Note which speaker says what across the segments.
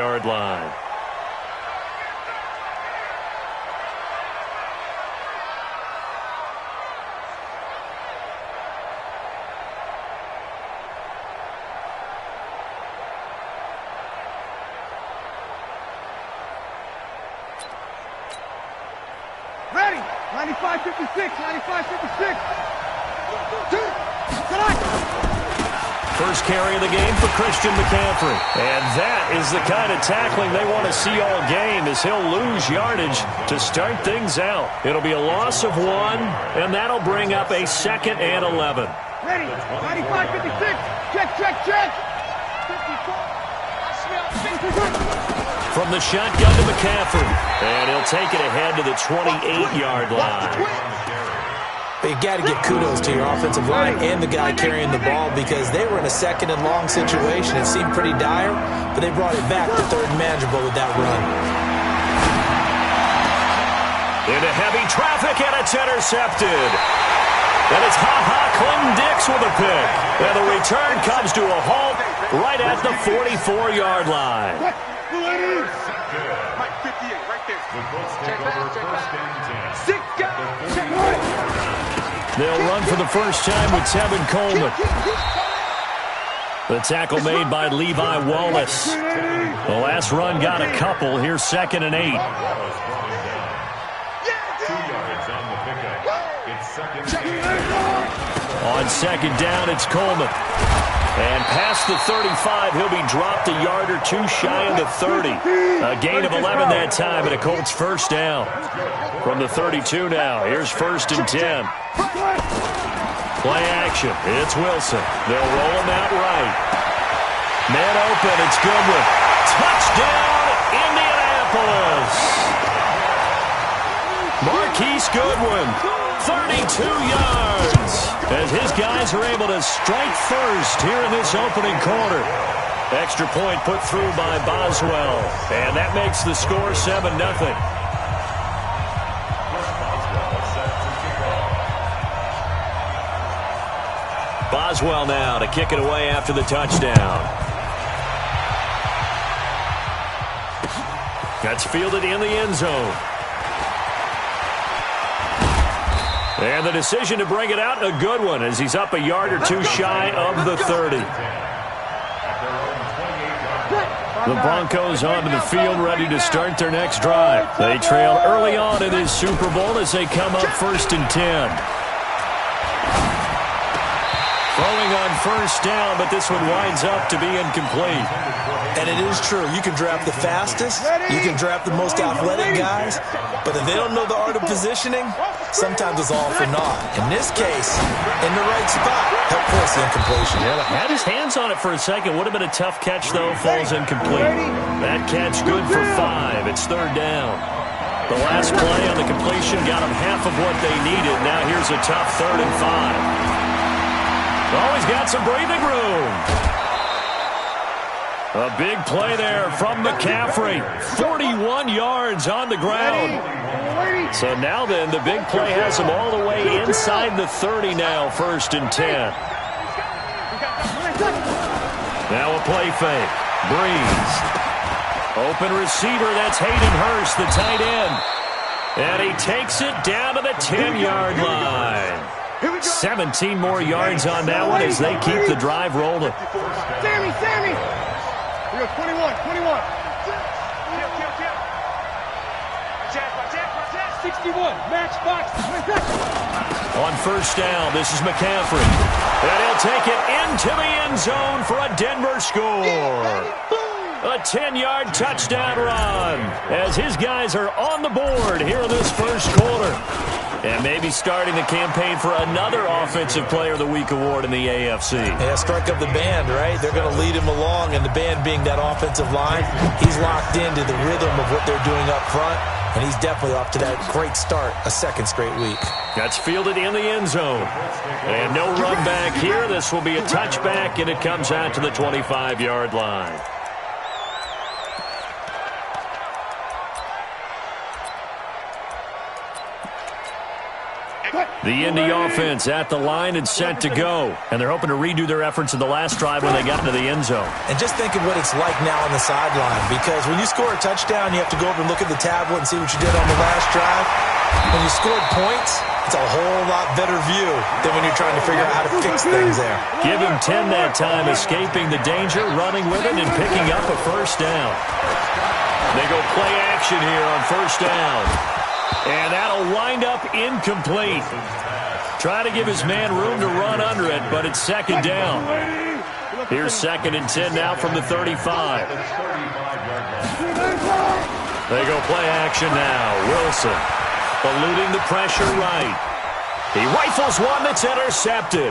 Speaker 1: 20-yard line.
Speaker 2: Ready! 95-56, 95-56.
Speaker 1: First carry of the game for Christian McCaffrey. And that is the kind of tackling they want to see all game, as he'll lose yardage to start things out. It'll be a loss of 1, and that'll bring up a 2nd and 11.
Speaker 2: Ready! 95-56. Check, check, check.
Speaker 1: From the shotgun to McCaffrey. And he'll take it ahead to the 28-yard line.
Speaker 3: But you got to give kudos to your offensive line and the guy carrying the ball, because they were in a 2nd and long situation. It seemed pretty dire, but they brought it back to 3rd and manageable with that run.
Speaker 1: Into heavy traffic, and it's intercepted. And it's Clinton-Dix with a pick. And the return comes to a halt right at the 44-yard line.
Speaker 2: Mike 58, right there. Check that, check that. 6 guys.
Speaker 1: They'll run for the first time with Tevin Coleman. The tackle made by Levi Wallace. The last run got a couple. Here's 2nd and 8.
Speaker 4: 2 yards on the pickup. It's 2nd and 8.
Speaker 1: On 2nd down, it's Coleman. And past the 35, he'll be dropped a yard or 2 shy of the 30. A gain of 11 that time, and a Colts first down. From the 32 now, here's 1st and 10. Play action, it's Wilson. They'll roll him out right. Man open, it's Goodwin. Touchdown, Indianapolis! Marquise Goodwin, 32 yards. As his guys are able to strike first here in this opening quarter. Extra point put through by Boswell. And that makes the score 7-0. Boswell now to kick it away after the touchdown. That's fielded in the end zone. And the decision to bring it out, a good one, as he's up a yard or 2 shy of the 30. The Broncos onto the field, ready to start their next drive. They trail early on in this Super Bowl as they come up 1st and 10. Throwing on 1st down, but this one winds up to be incomplete.
Speaker 3: And it is true. You can draft the fastest, you can draft the most athletic guys, but if they don't know the art of positioning, sometimes it's all for naught. In this case, in the right spot, help force the incompletion.
Speaker 1: Yeah, had his hands on it for a second. Would have been a tough catch, though. Falls incomplete. That catch good for 5. It's 3rd down. The last play on the completion got them half of what they needed. Now here's a tough 3rd and 5. Always got some breathing room. A big play there from McCaffrey. 41 yards on the ground. So now then, the big play has him all the way inside the 30 now, 1st and 10. Now a play fake. Breeze. Open receiver, that's Hayden Hurst, the tight end. And he takes it down to the 10-yard line. 17 more yards on that one as they keep the drive rolling.
Speaker 2: Sammy! We go 21. Jack, 61, match box.
Speaker 1: On 1st down, this is McCaffrey. And he'll take it into the end zone for a Denver score. A 10-yard touchdown run as his guys are on the board here in this first quarter. And maybe starting the campaign for another Offensive Player of the Week award in the AFC.
Speaker 3: Yeah, strike up the band, right? They're going to lead him along, and the band being that offensive line, he's locked into the rhythm of what they're doing up front, and he's definitely off to that great start, a 2nd straight week.
Speaker 1: That's fielded in the end zone. And no run back here. This will be a touchback, and it comes out to the 25-yard line. The Indy offense at the line and set to go. And they're hoping to redo their efforts in the last drive when they got into the end zone.
Speaker 3: And just think of what it's like now on the sideline, because when you score a touchdown, you have to go over and look at the tablet and see what you did on the last drive. When you scored points, it's a whole lot better view than when you're trying to figure out how to fix things there.
Speaker 1: Give him 10 that time, escaping the danger, running with it, and picking up a first down. They go play action here on first down. And that'll wind up incomplete. Try to give his man room to run under it, but it's second down. Here's 2nd and 10 now from the 35. They go play action now. Wilson eluding the pressure right. He rifles one that's intercepted.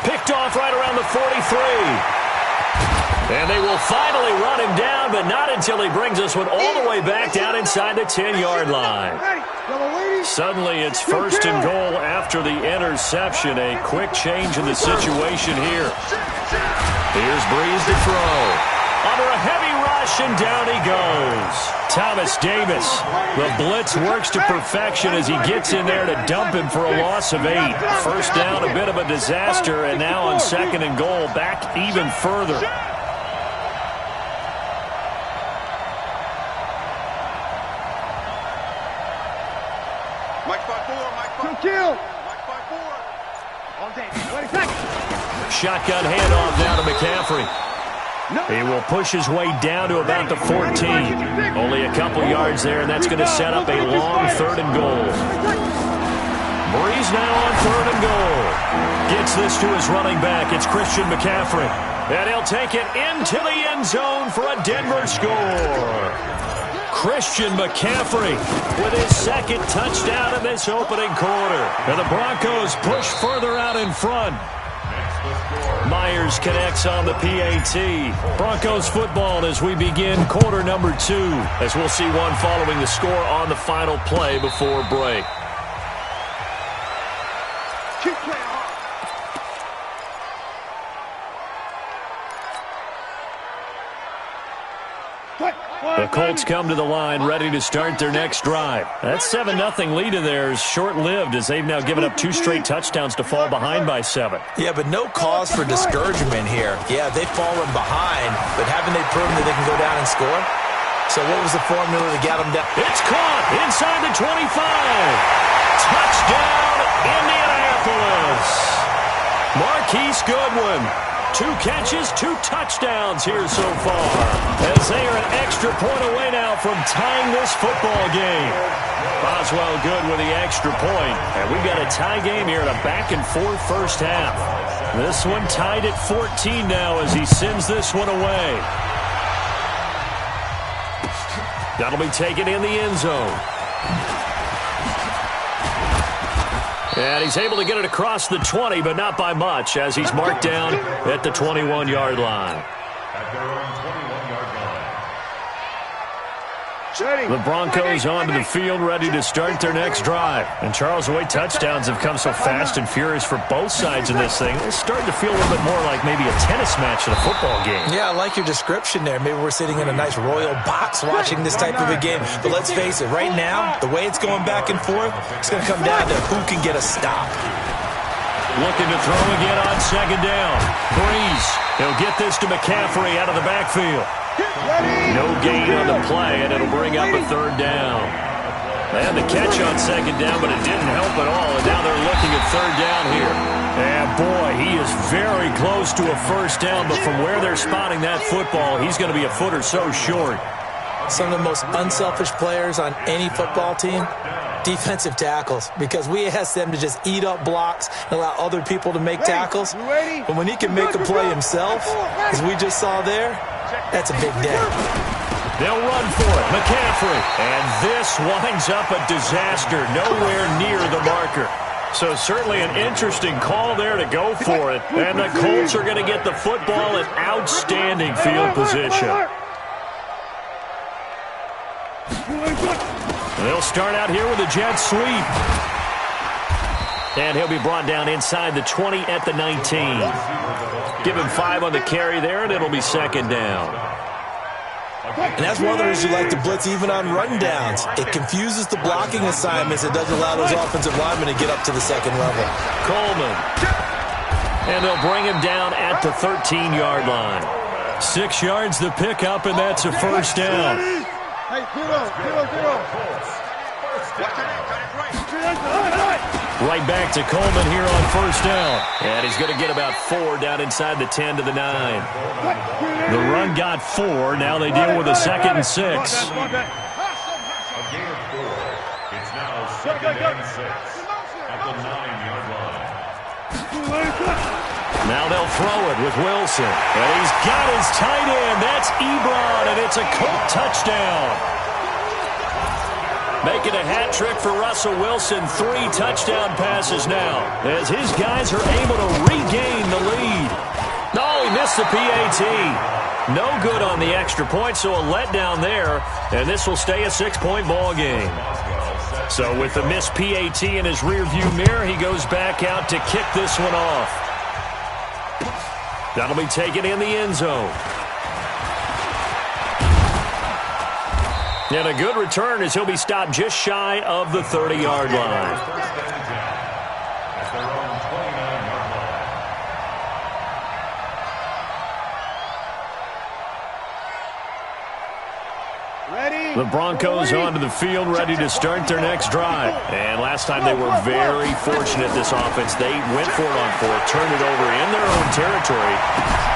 Speaker 1: Picked off right around the 43. And they will finally run him down, but not until he brings us one all the way back down inside the 10-yard line. Suddenly it's 1st and goal after the interception. A quick change in the situation here. Here's Breeze to throw. Under a heavy rush, and down he goes. Thomas Davis. The blitz works to perfection as he gets in there to dump him for a loss of 8. First down, a bit of a disaster, and now on 2nd and goal, back even further. Shotgun handoff now to McCaffrey. He will push his way down to about the 14. Only a couple yards there, and that's going to set up a long 3rd and goal. Breeze now on 3rd and goal. Gets this to his running back. It's Christian McCaffrey. And he'll take it into the end zone for a Denver score. Christian McCaffrey with his 2nd touchdown in this opening quarter. And the Broncos push further out in front. Myers connects on the PAT. Broncos football as we begin quarter number 2, as we'll see one following the score on the final play before break. The Colts come to the line, ready to start their next drive. That 7-0 lead of theirs short-lived, as they've now given up 2 straight touchdowns to fall behind by 7.
Speaker 3: Yeah, but no cause for discouragement here. Yeah, they've fallen behind, but haven't they proven that they can go down and score? So what was the formula to get them down?
Speaker 1: It's caught inside the 25. Touchdown, Indianapolis. Marquise Goodwin. 2 catches, 2 touchdowns here so far, as they are an extra point away now from tying this football game. Boswell good with the extra point, and we've got a tie game here in a back-and-forth first half. This one tied at 14 now as he sends this one away. That'll be taken in the end zone. And he's able to get it across the 20, but not by much, as he's marked down at the 21-yard line.
Speaker 2: At their own 21-yard line.
Speaker 1: The Broncos onto the field, ready to start their next drive. And Charles, the way touchdowns have come so fast and furious for both sides in this thing, it's starting to feel a little bit more like maybe a tennis match than a football game.
Speaker 3: Yeah, I like your description there. Maybe we're sitting in a nice royal box watching this type of a game. But let's face it, right now, the way it's going back and forth, it's going to come down to who can get a stop.
Speaker 1: Looking to throw again on 2nd down. Breeze. He'll get this to McCaffrey out of the backfield. No gain on the play, and it'll bring up a 3rd down. They had the catch on 2nd down, but it didn't help at all, and now they're looking at 3rd down here. And, boy, he is very close to a first down, but from where they're spotting that football, he's going to be a foot or so short.
Speaker 3: Some of the most unselfish players on any football team, defensive tackles, because we ask them to just eat up blocks and allow other people to make tackles. But when he can make a play himself, as we just saw there, that's a big day.
Speaker 1: They'll run for it. McCaffrey. And this winds up a disaster. Nowhere near the marker. So certainly an interesting call there to go for it. And the Colts are going to get the football in outstanding field position. They'll start out here with a jet sweep. And he'll be brought down inside the 20 at the 19. Give him 5 on the carry there, and it'll be 2nd down.
Speaker 3: And that's one of the reasons you like to blitz even on rundowns. It confuses the blocking assignments. It doesn't allow those offensive linemen to get up to the second level.
Speaker 1: Coleman. And they'll bring him down at the 13-yard line. 6 yards the pickup, and that's a first down. Right back to Coleman here on first down. And he's going to get about 4 down inside the 10 to the 9. The run got 4. Now they deal with a 2nd and 6.
Speaker 4: A gain of 4. It's now 2nd and 6 at the 9-yard line.
Speaker 1: Now they'll throw it with Wilson. And he's got his tight end. That's Ebron, and it's a Colt touchdown. Making a hat trick for Russell Wilson. 3 touchdown passes now as his guys are able to regain the lead. No, he missed the PAT. No good on the extra point, so a letdown there. And this will stay a 6-point ball game. So with the missed PAT in his rearview mirror, he goes back out to kick this one off. That'll be taken in the end zone. And a good return as he'll be stopped just shy of the 30-yard line. The Broncos onto the field, ready to start their next drive. And last time they were very fortunate, this offense. They went for it on 4th, turned it over in their own territory,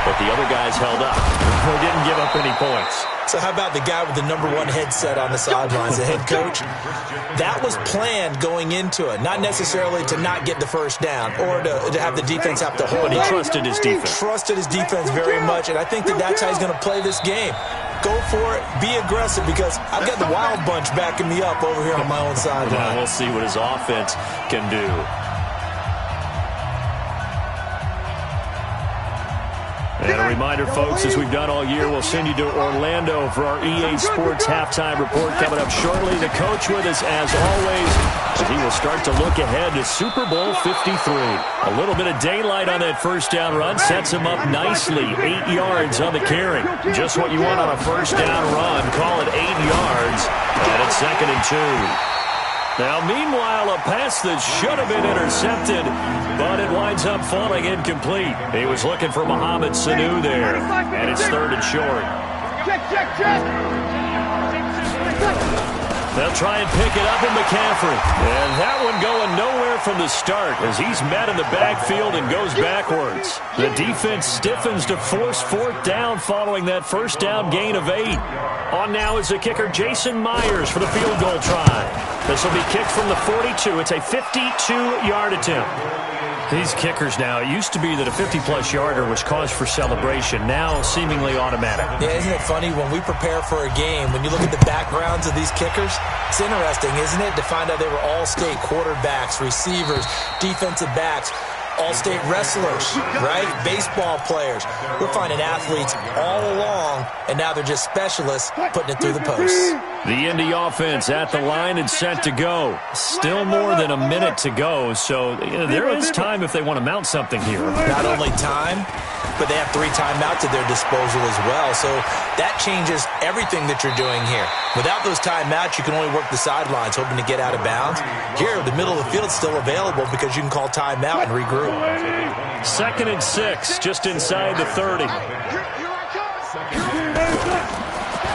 Speaker 1: but the other guys held up. They didn't give up any points.
Speaker 3: So how about the guy with the #1 headset on the sidelines, the head coach? That was planned going into it, not necessarily to not get the first down or to have the defense have to hold
Speaker 1: it.
Speaker 3: But
Speaker 1: he trusted his defense.
Speaker 3: Trusted his defense very much, and I think that's how he's going to play this game. Go for it, be aggressive, because I've got the Wild Bunch backing me up over here on my own sideline.
Speaker 1: Well, we'll see what his offense can do. And a reminder, folks, as we've done all year, we'll send you to Orlando for our EA Sports Halftime Report coming up shortly. The coach with us, as always, and he will start to look ahead to Super Bowl 53. A little bit of daylight on that first down run sets him up nicely. 8 yards on the carry. Just what you want on a first down run. Call it 8 yards, and it's 2nd and 2. Now, meanwhile, a pass that should have been intercepted, but it winds up falling incomplete. He was looking for Mohamed Sanu there, and it's 3rd and short. They'll try and pick it up in McCaffrey. And that one going nowhere from the start as he's met in the backfield and goes backwards. The defense stiffens to force 4th down following that first down gain of 8. On now is the kicker Jason Myers for the field goal try. This will be kicked from the 42. It's a 52-yard attempt. These kickers now, it used to be that a 50-plus yarder was cause for celebration. Now seemingly automatic.
Speaker 3: Yeah, isn't it funny when we prepare for a game, when you look at the backgrounds of these kickers, it's interesting, isn't it, to find out they were all-state quarterbacks, receivers, defensive backs, all-state wrestlers, right? Baseball players. We're finding athletes all along, and now they're just specialists putting it through the posts.
Speaker 1: The Indy offense at the line and set to go. Still more than a minute to go, so there is time if they want to mount something here.
Speaker 3: Not only time, but they have 3 timeouts at their disposal as well, so that changes everything that you're doing here. Without those timeouts, you can only work the sidelines, hoping to get out of bounds. Here, the middle of the field is still available because you can call timeout and regroup.
Speaker 1: 2nd and 6, just inside the 30.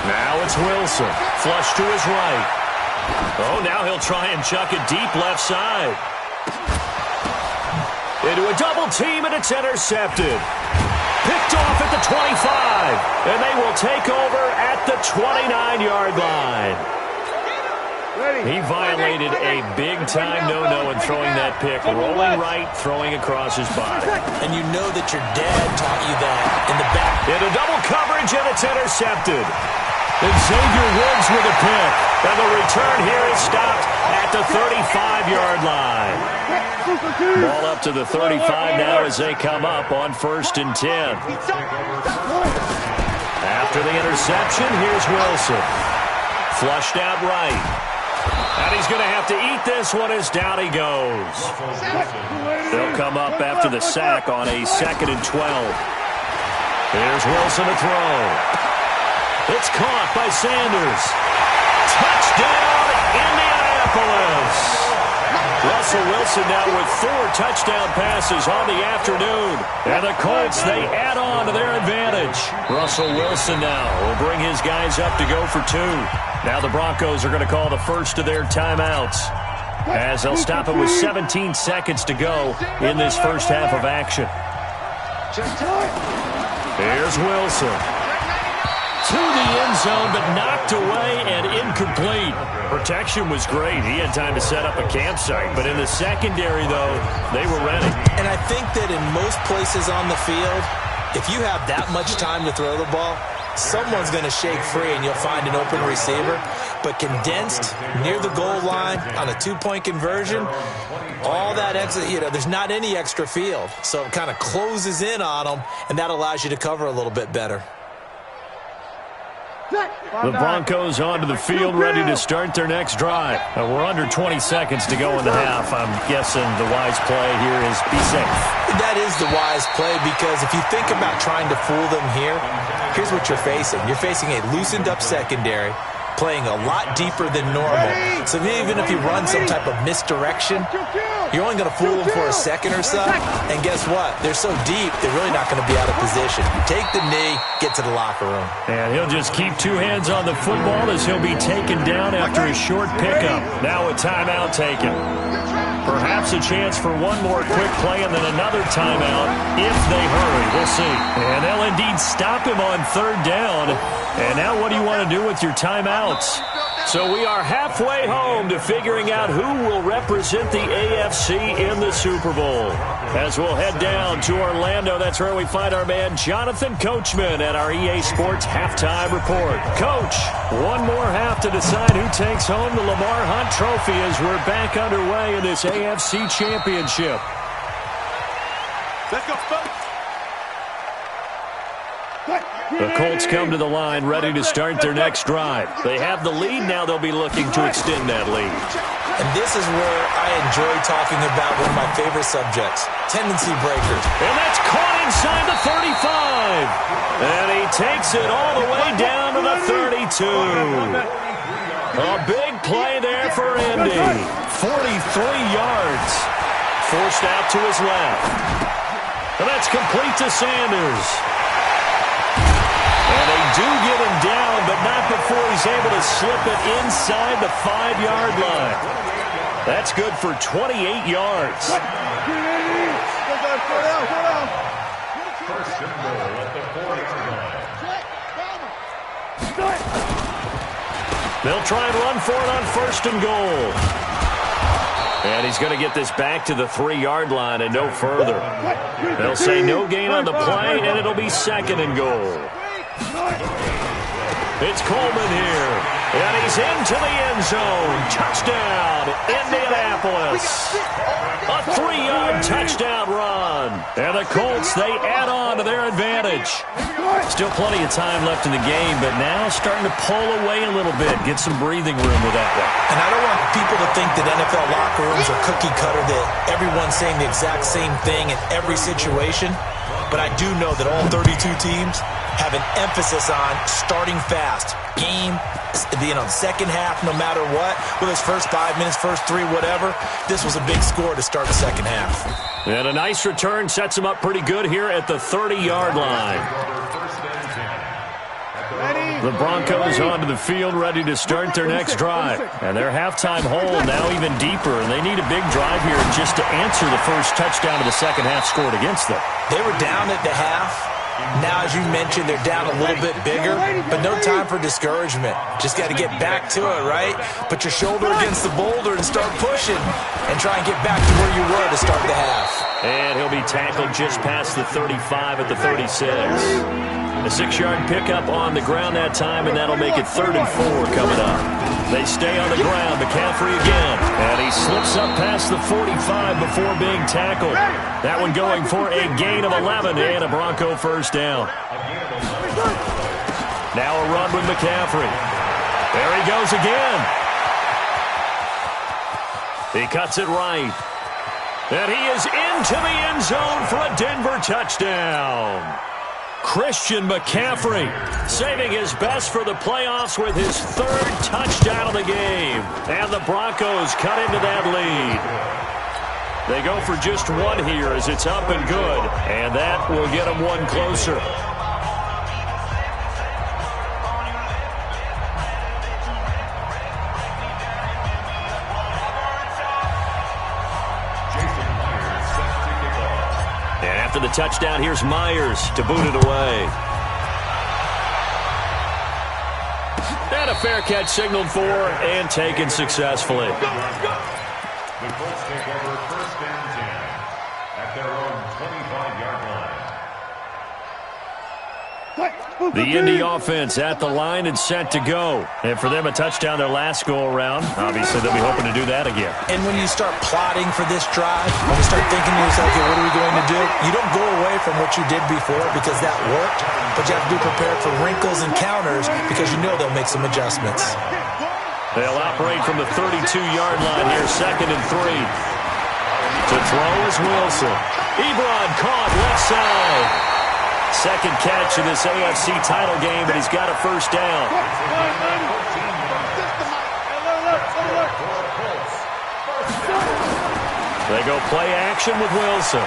Speaker 1: Now it's Wilson, flush to his right. Oh, now he'll try and chuck it deep left side. Into a double team, and it's intercepted. Picked off at the 25, and they will take over at the 29-yard line. He violated a big-time no-no in throwing that pick. Rolling right, throwing across his body.
Speaker 3: And you know that your dad taught you that in the back.
Speaker 1: Into double coverage, and it's intercepted. And Xavier Woods with a pick. And the return here is stopped at the 35-yard line. Ball up to the 35 now as they come up on 1st and 10. After the interception, here's Wilson. Flushed out right. And he's going to have to eat this one as down he goes. They'll come up after the sack on a 2nd and 12. Here's Wilson to throw. It's caught by Sanders. Touchdown, Indianapolis. Russell Wilson now with 4 touchdown passes on the afternoon. And the Colts, they add on to their advantage. Russell Wilson now will bring his guys up to go for 2. Now the Broncos are going to call the first of their timeouts, as they'll stop it with 17 seconds to go in this first half of action. Here's Wilson. To the end zone, but knocked away and incomplete. Protection was great. He had time to set up a campsite. But in the secondary, though, they were ready.
Speaker 3: And I think that in most places on the field, if you have that much time to throw the ball, someone's going to shake free and you'll find an open receiver. But condensed near the goal line on a 2-point conversion, all that extra, there's not any extra field. So it kind of closes in on them, and that allows you to cover a little bit better.
Speaker 1: The Broncos onto the field, ready to start their next drive. We're under 20 seconds to go in the half. I'm guessing the wise play here is be safe.
Speaker 3: That is the wise play, because if you think about trying to fool them here, here's what you're facing. You're facing a loosened-up secondary, playing a lot deeper than normal. So even if you run some type of misdirection, you're only going to fool them for a second or so. And guess what? They're so deep, they're really not going to be out of position. Take the knee, get to the locker room.
Speaker 1: And he'll just keep 2 hands on the football as he'll be taken down after a short pickup. Now a timeout taken. Perhaps a chance for one more quick play and then another timeout if they hurry. We'll see. And they'll indeed stop him on 3rd down. And now what do you want to do with your timeouts? So we are halfway home to figuring out who will represent the AFC in the Super Bowl. As we'll head down to Orlando, that's where we find our man Jonathan Coachman at our EA Sports Halftime Report. Coach, one more half to decide who takes home the Lamar Hunt Trophy as we're back underway in this AFC Championship.
Speaker 5: Let's go, folks.
Speaker 1: The Colts come to the line ready to start their next drive. They have the lead. Now they'll be looking to extend that lead.
Speaker 3: And this is where I enjoy talking about one of my favorite subjects, tendency breakers.
Speaker 1: And that's caught inside the 35. And he takes it all the way down to the 32. A big play there for Indy. 43 yards. Forced out to his left. And that's complete to Sanders. And they do get him down, but not before he's able to slip it inside the 5-yard line. That's good for 28 yards.
Speaker 2: First and goal at the 40-yard line.
Speaker 1: They'll try and run for it on 1st and goal. And he's going to get this back to the 3-yard line and no further. They'll say no gain on the play, and it'll be 2nd and goal. It's Coleman here, and he's into the end zone. Touchdown, Indianapolis. A 3-yard touchdown run. And the Colts, they add on to their advantage. Still plenty of time left in the game, but now starting to pull away a little bit, get some breathing room with that one.
Speaker 3: And I don't want people to think that NFL locker rooms are cookie cutter, that everyone's saying the exact same thing in every situation. But I do know that all 32 teams have an emphasis on starting fast. Game, second half, no matter what. Whether it's first 5 minutes, first 3, whatever. This was a big score to start the second half.
Speaker 1: And a nice return sets him up pretty good here at the 30-yard line. The Broncos onto the field ready to start their next drive. And their halftime hole now even deeper. And they need a big drive here just to answer the first touchdown of the second half scored against them.
Speaker 3: They were down at the half. Now, as you mentioned, they're down a little bit bigger, but no time for discouragement. Just got to get back to it, right? Put your shoulder against the boulder and start pushing and try and get back to where you were to start the half.
Speaker 1: And he'll be tackled just past the 35 at the 36. A 6-yard pickup on the ground that time, and that'll make it 3rd and 4 coming up. They stay on the ground. McCaffrey again. And he slips up past the 45 before being tackled. That one going for a gain of 11 and a Bronco first down. Now a run with McCaffrey. There he goes again. He cuts it right. And he is into the end zone for a Denver touchdown. Christian McCaffrey saving his best for the playoffs with his 3rd touchdown of the game. And the Broncos cut into that lead. They go for just one here as it's up and good, and that will get them one closer. And after the touchdown, here's Myers to boot it away. And a fair catch signaled for and taken successfully.
Speaker 2: The Colts take over 1st and 10 at their own 25-yard line.
Speaker 1: The Indy offense at the line and set to go. And for them, a touchdown their last go-around. Obviously, they'll be hoping to do that again.
Speaker 3: And when you start plotting for this drive, when you start thinking to yourself, okay, what are we going to do? You don't go away from what you did before because that worked, but you have to be prepared for wrinkles and counters because you know they'll make some adjustments.
Speaker 1: They'll operate from the 32-yard line here, 2nd and 3. To throw is Wilson. Ebron caught left side. 2nd catch in this AFC title game, and he's got a 1st down. They go play action with Wilson.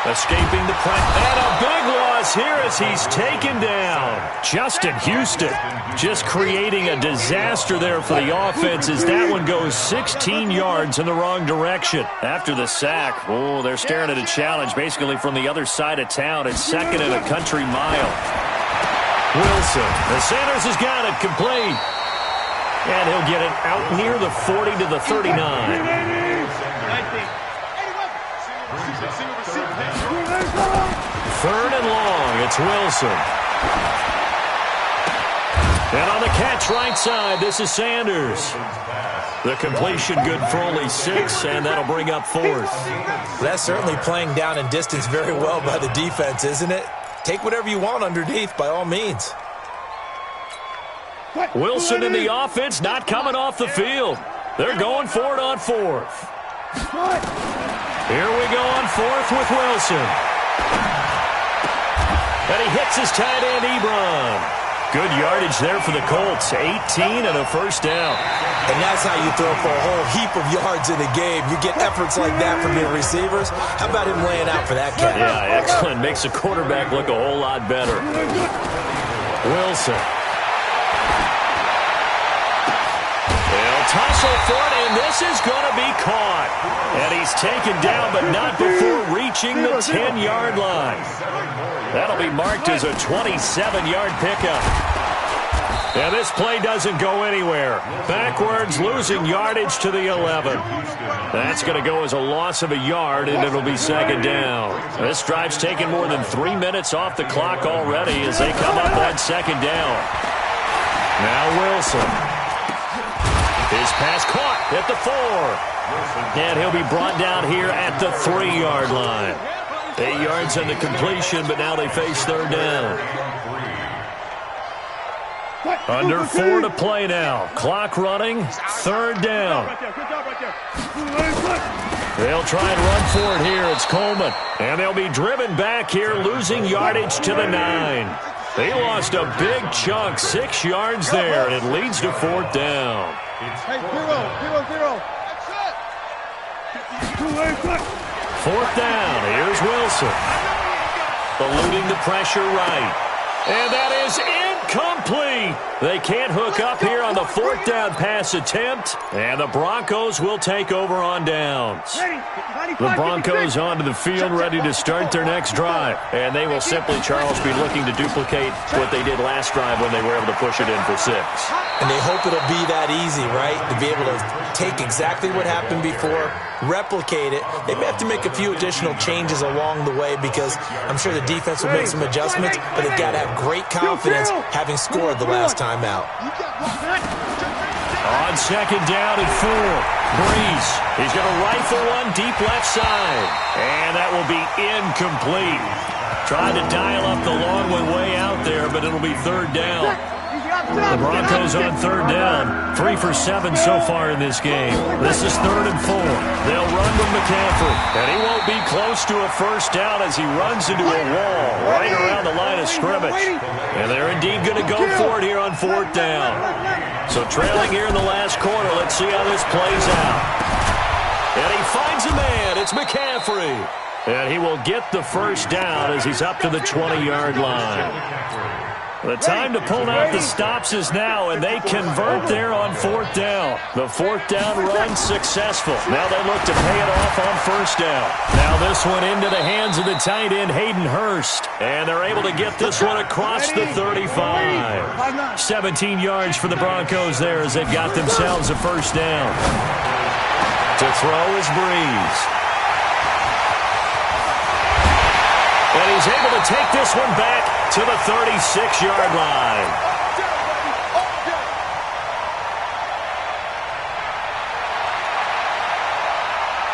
Speaker 1: Escaping the press. And a big loss here as he's taken down. Justin Houston just creating a disaster there for the offense as that one goes 16 yards in the wrong direction. After the sack, oh, they're staring at a challenge basically from the other side of town. It's 2nd and a country mile. Wilson. The Sanders has got it complete. And he'll get it out near the 40 to the 39. Third and long, it's Wilson. And on the catch right side, this is Sanders. The completion good for only 6, and that'll bring up 4th.
Speaker 3: That's certainly playing down in distance very well by the defense, isn't it? Take whatever you want underneath, by all means.
Speaker 1: Wilson in the offense not coming off the field. They're going for it on 4th. Here we go on 4th with Wilson. And he hits his tight end, Ebron. Good yardage there for the Colts. 18 and a 1st down.
Speaker 3: And that's how you throw for a whole heap of yards in a game. You get efforts like that from your receivers. How about him laying out for that catch?
Speaker 1: Yeah, excellent. Makes the quarterback look a whole lot better. Wilson. They'll tussle for it, and this is going to be caught. And he's taken down, but not before reaching the 10-yard line. That'll be marked as a 27-yard pickup. And this play doesn't go anywhere. Backwards, losing yardage to the 11. That's going to go as a loss of a yard, and it'll be 2nd down. This drive's taken more than 3 minutes off the clock already as they come up on 2nd down. Now Wilson. His pass caught at the 4. And he'll be brought down here at the 3-yard line. 8 yards on the completion, but now they face 3rd down. Under 4 to play now. Clock running. 3rd down. They'll try and run for it here. It's Coleman. And they'll be driven back here, losing yardage to the 9. They lost a big chunk, 6 yards there, and it leads to 4th down.
Speaker 5: Hey, 0.
Speaker 1: 4th down. Here's Wilson. Eluding the pressure right. And that is incomplete. They can't hook up here on the 4th down pass attempt. And the Broncos will take over on downs. The Broncos onto the field ready to start their next drive. And they will simply, Charles, be looking to duplicate what they did last drive when they were able to push it in for 6.
Speaker 3: And they hope it'll be that easy, right? To be able to take exactly what happened before, replicate it. They may have to make a few additional changes along the way because I'm sure the defense will make some adjustments, but they've got to have great confidence having scored the last time out.
Speaker 1: On 2nd down and 4, Breeze. He's going to rifle one deep left side. And that will be incomplete. Tried to dial up the long one way out there, but it'll be 3rd down. The Broncos on third down. 3 for 7 so far in this game. This is 3rd and 4. They'll run with McCaffrey. And he won't be close to a first down as he runs into a wall right around the line of scrimmage. And they're indeed going to go for it here on 4th down. So trailing here in the last quarter. Let's see how this plays out. And he finds a man. It's McCaffrey. And he will get the first down as he's up to the 20-yard line. The time to pull out the stops is now, and they convert there on 4th down. The 4th down run successful. Now they look to pay it off on 1st down. Now this one into the hands of the tight end, Hayden Hurst. And they're able to get this one across the 35. 17 yards for the Broncos there as they've got themselves a first down. To throw is Breeze. And he's able to take this one back to the 36-yard line.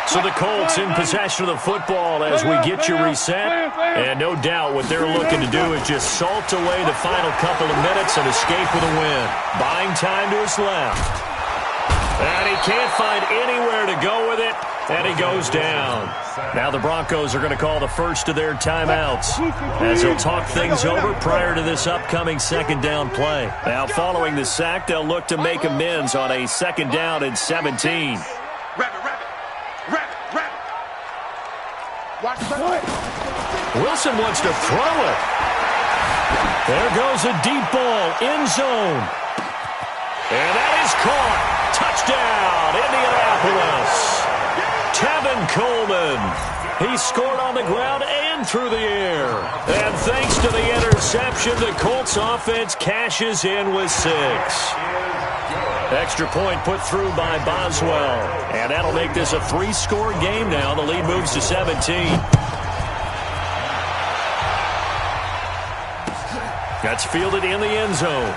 Speaker 1: So the Colts in possession of the football as we get you reset. And no doubt what they're looking to do is just salt away the final couple of minutes and escape with a win. Buying time to his left. And he can't find anywhere to go with it. And he goes down. Now the Broncos are going to call the first of their timeouts as they'll talk things over prior to this upcoming 2nd down play. Now following the sack, they'll look to make amends on a 2nd down and 17. Wilson wants to throw it. There goes a deep ball, end zone. And that is caught. Touchdown, Indianapolis. Tevin Coleman. He scored on the ground and through the air. And thanks to the interception, the Colts offense cashes in with 6. Extra point put through by Boswell. And that'll make this a 3-score game now. The lead moves to 17. That's fielded in the end zone.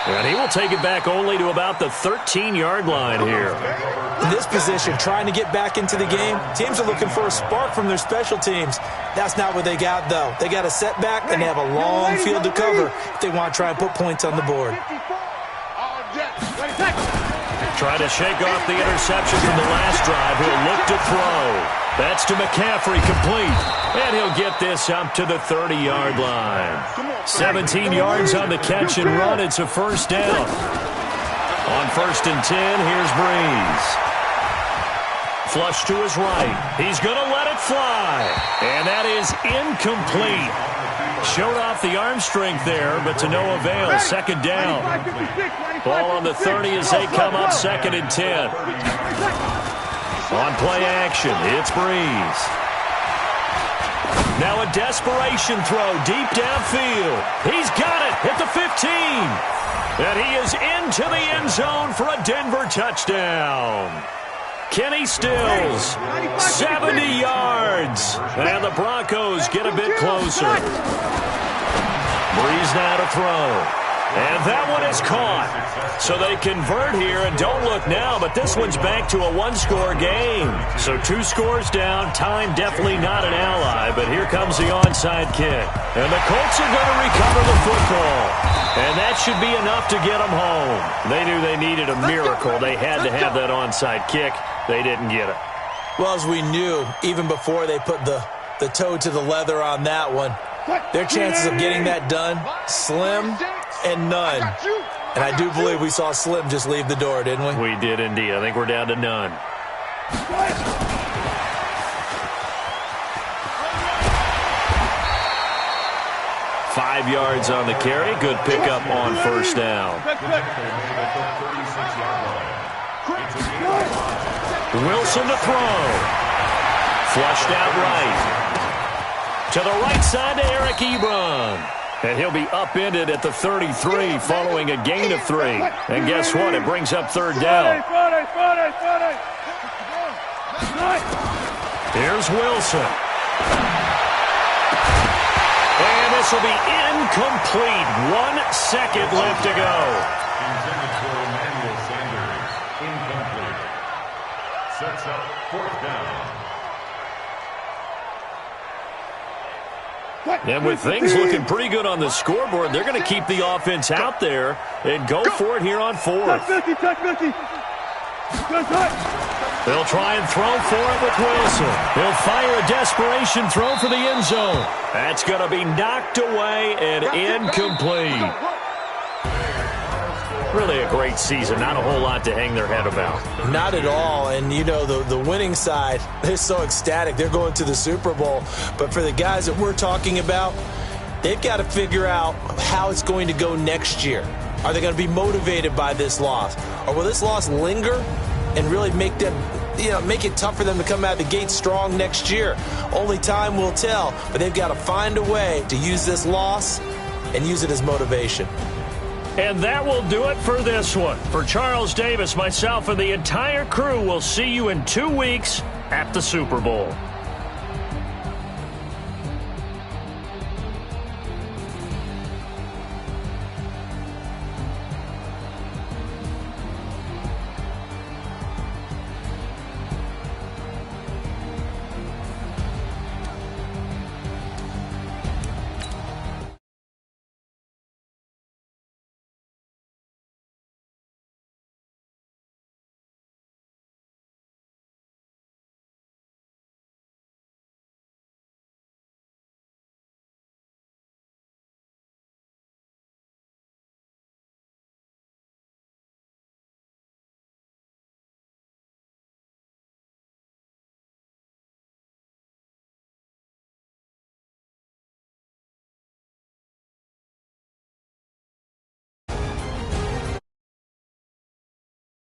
Speaker 1: And he will take it back only to about the 13-yard line here.
Speaker 3: In this position, trying to get back into the game, teams are looking for a spark from their special teams. That's not what they got, though. They got a setback, and they have a long field to cover if they want to try and put points on the board.
Speaker 1: Trying to shake off the interception from the last drive. He'll look to throw. That's to McCaffrey, complete. And he'll get this up to the 30-yard line. 17 yards on the catch and run. It's a first down. On 1st and 10, here's Breeze. Flush to his right. He's going to let it fly. And that is incomplete. Showed off the arm strength there, but to no avail. 2nd down. Ball on the 30 as they come up 2nd and 10. On play action, it's Breeze. Now a desperation throw deep downfield. He's got it at the 15. And he is into the end zone for a Denver touchdown. Kenny Stills, 70 yards. And the Broncos get a bit closer. Breeze now to throw. And that one is caught. So they convert here, and don't look now, but this one's back to a 1-score game. So 2 scores down, time definitely not an ally, but here comes the onside kick. And the Colts are going to recover the football. And that should be enough to get them home. They knew they needed a miracle. They had to have that onside kick. They didn't get it.
Speaker 3: Well, as we knew, even before they put the toe to the leather on that one, their chances of getting that done, slim and none. And I do believe we saw Slim just leave the door, didn't we?
Speaker 1: We did indeed. I think we're down to none. Five yards on the carry. Good pickup on first down. Wilson to throw. Flushed out right. To the right side to Eric Ebron. And he'll be upended at the 33 following a gain of 3. And guess what? It brings up third down. Here's Wilson. And this will be incomplete. 1 second left to go.
Speaker 2: Intended for Emmanuel Sanders. Incomplete. Sets up 4th down.
Speaker 1: And with things looking pretty good on the scoreboard, they're going to keep the offense out there and go for it here on fourth. They'll try and throw for it with Wilson. He'll fire a desperation throw for the end zone. That's going to be knocked away and incomplete. Really a great season. Not a whole lot to hang their head about.
Speaker 3: Not at all. And, you know, the winning side, they're so ecstatic. They're going to the Super Bowl. But for the guys that we're talking about, they've got to figure out how it's going to go next year. Are they going to be motivated by this loss? Or will this loss linger and really make them, make it tough for them to come out of the gate strong next year? Only time will tell. But they've got to find a way to use this loss and use it as motivation.
Speaker 1: And that will do it for this one. For Charles Davis, myself, and the entire crew, we'll see you in 2 weeks at the Super Bowl.